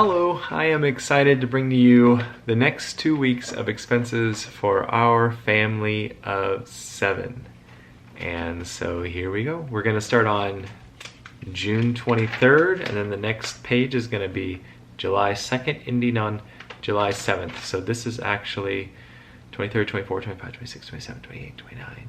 Hello, I am excited to bring to you the next 2 weeks of expenses for our family of 7. And so here we go. We're going to start on June 23rd, and then the next page is going to be July 2nd, ending on July 7th. So this is actually 23rd, 24th, 25th, 26th, 27th, 28th, 29th,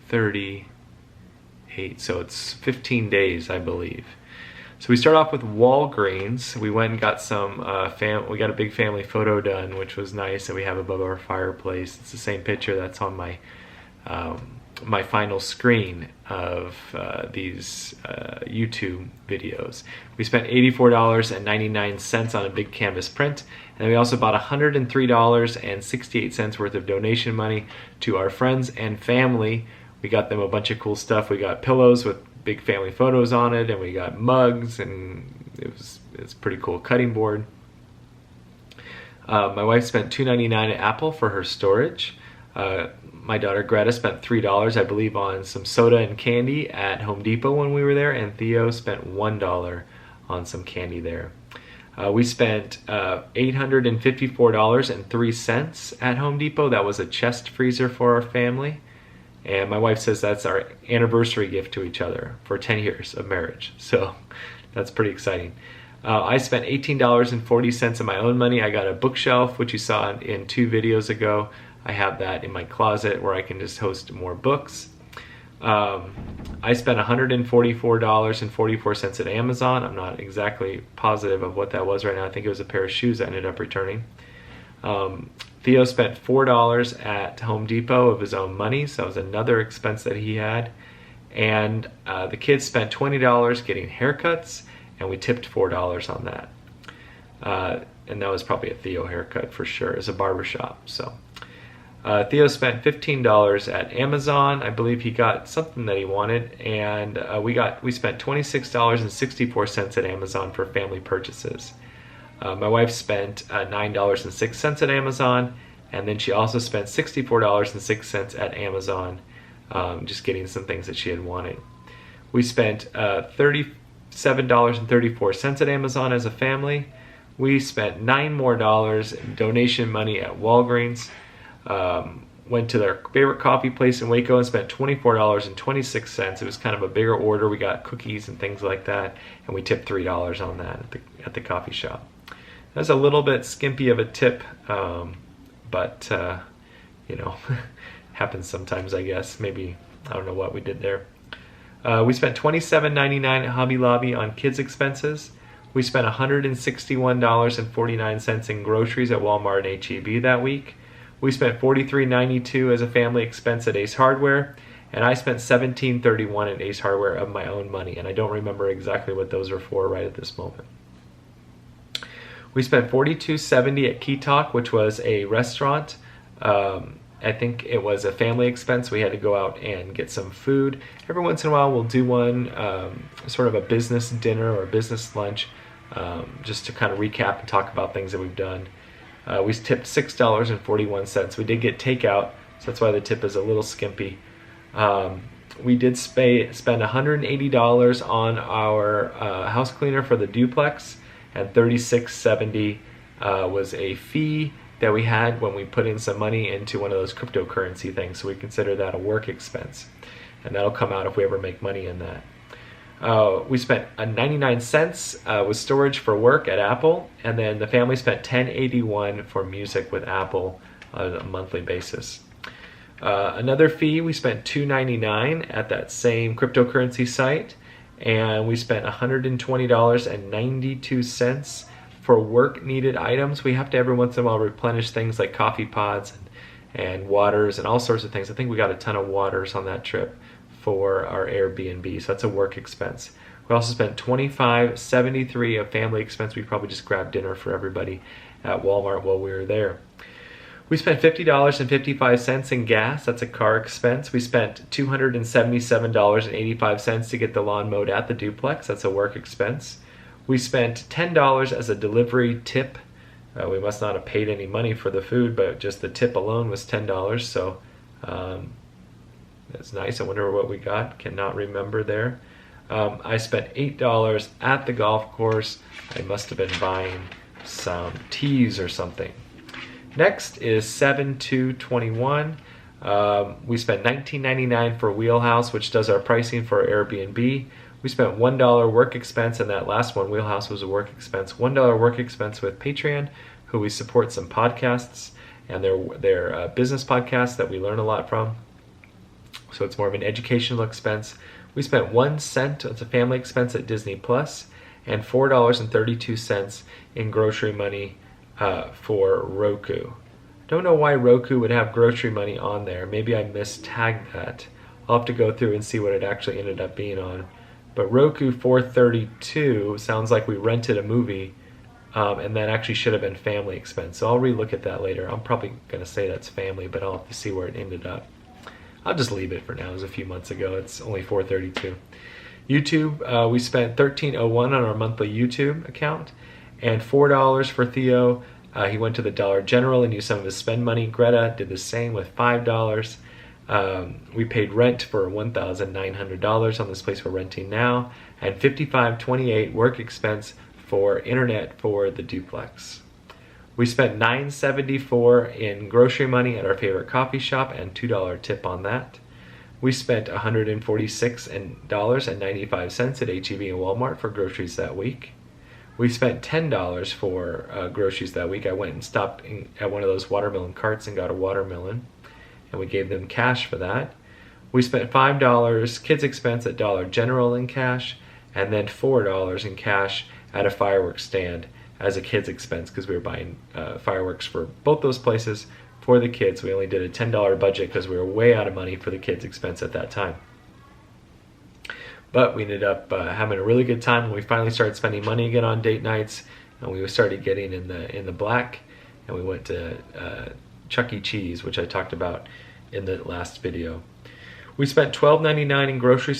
38. So it's 15 days, I believe. So we start off with Walgreens. We went and got some, we got a big family photo done, which was nice, that we have above our fireplace. It's the same picture that's on my my final screen of these YouTube videos. We spent $84.99 on a big canvas print, and we also bought $103.68 worth of donation money to our friends and family. We got them a bunch of cool stuff. We got pillows with big family photos on it, and we got mugs, and it's pretty cool cutting board. My wife spent $2.99 at Apple for her storage. My daughter Greta spent $3, I believe, on some soda and candy at Home Depot when we were there, and Theo spent $1 on some candy there. We spent $854.03 at Home Depot. That was a chest freezer for our family. And my wife says that's our anniversary gift to each other for 10 years of marriage. So that's pretty exciting. I spent $18.40 of my own money. I got a bookshelf, which you saw in 2 videos ago. I have that in my closet where I can just host more books. I spent $144.44 at Amazon. I'm not exactly positive of what that was right now. I think it was a pair of shoes I ended up returning. Theo spent $4 at Home Depot of his own money, so that was another expense that he had. And the kids spent $20 getting haircuts, and we tipped $4 on that. And that was probably a Theo haircut for sure. It's a barbershop. So Theo spent $15 at Amazon. I believe he got something that he wanted, and we spent $26.64 at Amazon for family purchases. My wife spent $9.06 at Amazon, and then she also spent $64.06 at Amazon, just getting some things that she had wanted. We spent $37.34 at Amazon as a family. We spent $9 more in donation money at Walgreens. Went to their favorite coffee place in Waco and spent $24.26. It was kind of a bigger order. We got cookies and things like that, and we tipped $3 on that at the coffee shop. That's a little bit skimpy of a tip, but you know, happens sometimes, I guess. Maybe, I don't know what we did there. We spent $27.99 at Hobby Lobby on kids' expenses. We spent $161.49 in groceries at Walmart and HEB that week. We spent $43.92 as a family expense at Ace Hardware, and I spent $17.31 at Ace Hardware of my own money, and I don't remember exactly what those are for right at this moment. We spent $42.70 at Key Talk, which was a restaurant. I think it was a family expense. We had to go out and get some food. Every once in a while we'll do one, sort of a business dinner or a business lunch, just to kind of recap and talk about things that we've done. We tipped $6.41. We did get takeout, so that's why the tip is a little skimpy. We did spend $180 on our house cleaner for the duplex, and $36.70 was a fee that we had when we put in some money into one of those cryptocurrency things, so we consider that a work expense, and that'll come out if we ever make money in that. We spent 99 cents with storage for work at Apple, and then the family spent $10.81 for music with Apple on a monthly basis. Another fee, we spent $2.99 at that same cryptocurrency site, and we spent $120.92 for work needed items. We have to every once in a while replenish things like coffee pods and waters and all sorts of things. I think we got a ton of waters on that trip for our Airbnb, so that's a work expense. We also spent $25.73 of family expense. We probably just grabbed dinner for everybody at Walmart while we were there. We spent $50.55 in gas. That's a car expense. We spent $277.85 to get the lawn mowed at the duplex. That's a work expense. We spent $10 as a delivery tip. We must not have paid any money for the food, but just the tip alone was $10. So that's nice. I wonder what we got. Cannot remember there. I spent $8 at the golf course. I must have been buying some teas or something. Next is 7/2/21. We spent $19.99 for Wheelhouse, which does our pricing for Airbnb. We spent $1 work expense, and that last one, Wheelhouse, was a work expense. $1 work expense with Patreon, who we support some podcasts, and their business podcasts that we learn a lot from. So it's more of an educational expense. We spent 1 cent, it's a family expense at Disney Plus, and $4.32 in grocery money for Roku. Don't know why Roku would have grocery money on there. Maybe I mistagged that. I'll have to go through and see what it actually ended up being on. But Roku $4.32 sounds like we rented a movie, and that actually should have been family expense. So I'll relook at that later. I'm probably going to say that's family, but I'll have to see where it ended up. I'll just leave it for now. It was a few months ago. It's only $4.32. YouTube, we spent $13.01 on our monthly YouTube account, and $4 for Theo. He went to the Dollar General and used some of his spend money. Greta did the same with $5. We paid rent for $1,900 on this place we're renting now, and $55.28 work expense for internet for the duplex. We spent $9.74 in grocery money at our favorite coffee shop and $2 tip on that. We spent $146.95 at H-E-B and Walmart for groceries that week. We spent $10 for groceries that week. I went and stopped at one of those watermelon carts and got a watermelon, and we gave them cash for that. We spent $5 kids expense at Dollar General in cash, and then $4 in cash at a fireworks stand as a kids expense, because we were buying fireworks for both those places for the kids. We only did a $10 budget because we were way out of money for the kids expense at that time. But we ended up having a really good time when we finally started spending money again on date nights, and we started getting in the black, and we went to Chuck E. Cheese, which I talked about in the last video. We spent $12.99 in grocery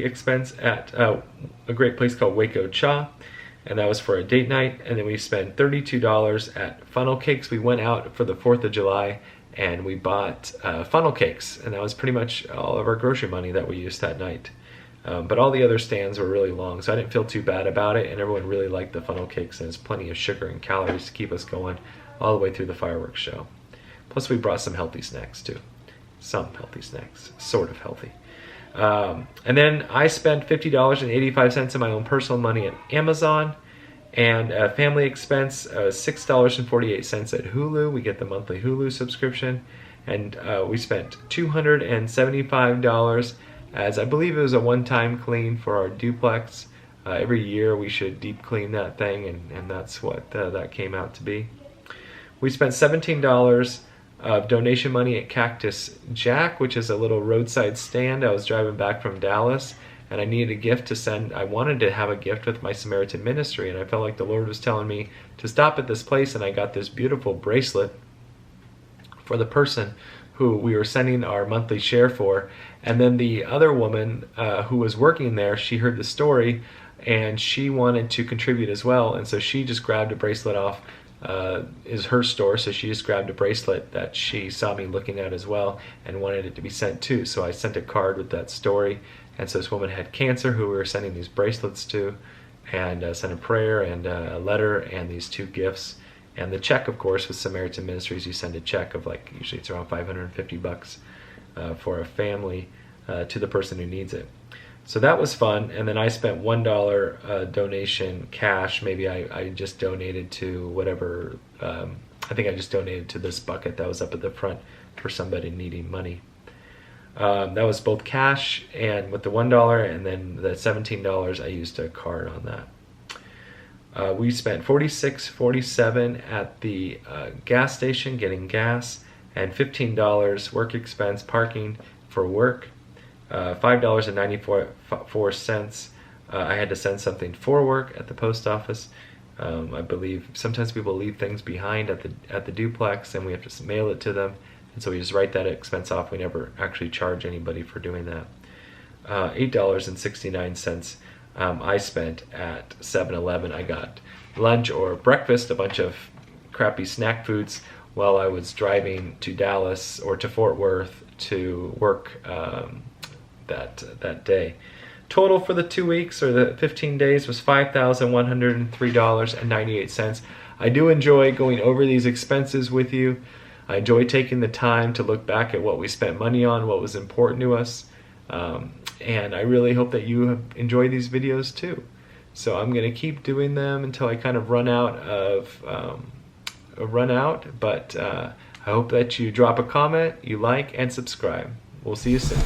expense at a great place called Waco Cha, and that was for a date night. And then we spent $32 at funnel cakes. We went out for the 4th of July and we bought funnel cakes, and that was pretty much all of our grocery money that we used that night. But all the other stands were really long, so I didn't feel too bad about it, and everyone really liked the funnel cakes, and there's plenty of sugar and calories to keep us going all the way through the fireworks show. Plus we brought some healthy snacks too. Some healthy snacks, sort of healthy. And then I spent $50.85 of my own personal money at Amazon, and a family expense $6.48 at Hulu. We get the monthly Hulu subscription, and we spent $275 as I believe it was a one-time clean for our duplex. Every year we should deep clean that thing, and that's what that came out to be. We spent $17 of donation money at Cactus Jack, which is a little roadside stand. I was driving back from Dallas, and I needed a gift to send. I wanted to have a gift with my Samaritan ministry, and I felt like the Lord was telling me to stop at this place, and I got this beautiful bracelet for the person who we were sending our monthly share for. And then the other woman who was working there, she heard the story, and she wanted to contribute as well, and so she just grabbed a bracelet off is her store, so she just grabbed a bracelet that she saw me looking at as well and wanted it to be sent too. So I sent a card with that story, and so this woman had cancer who we were sending these bracelets to, and sent a prayer and a letter and these 2 gifts. And the check, of course, with Samaritan Ministries, you send a check of like, usually it's around $550 for a family to the person who needs it. So that was fun. And then I spent $1 donation cash. Maybe I just donated to whatever, I think I just donated to this bucket that was up at the front for somebody needing money. That was both cash and with the $1, and then the $17 I used a card on that. We spent $46.47 at the gas station getting gas, and $15 work expense parking for work. $5.94 I had to send something for work at the post office. I believe sometimes people leave things behind at the duplex, and we have to mail it to them, and so we just write that expense off. We never actually charge anybody for doing that. $8.69 I spent at 7-Eleven. I got lunch or breakfast, a bunch of crappy snack foods, while I was driving to Dallas or to Fort Worth to work that day. Total for the 2 weeks or the 15 days was $5,103.98. I do enjoy going over these expenses with you. I enjoy taking the time to look back at what we spent money on, what was important to us. And I really hope that you have enjoyed these videos too. So I'm going to keep doing them until I kind of run out, but I hope that you drop a comment, you like, and subscribe. We'll see you soon.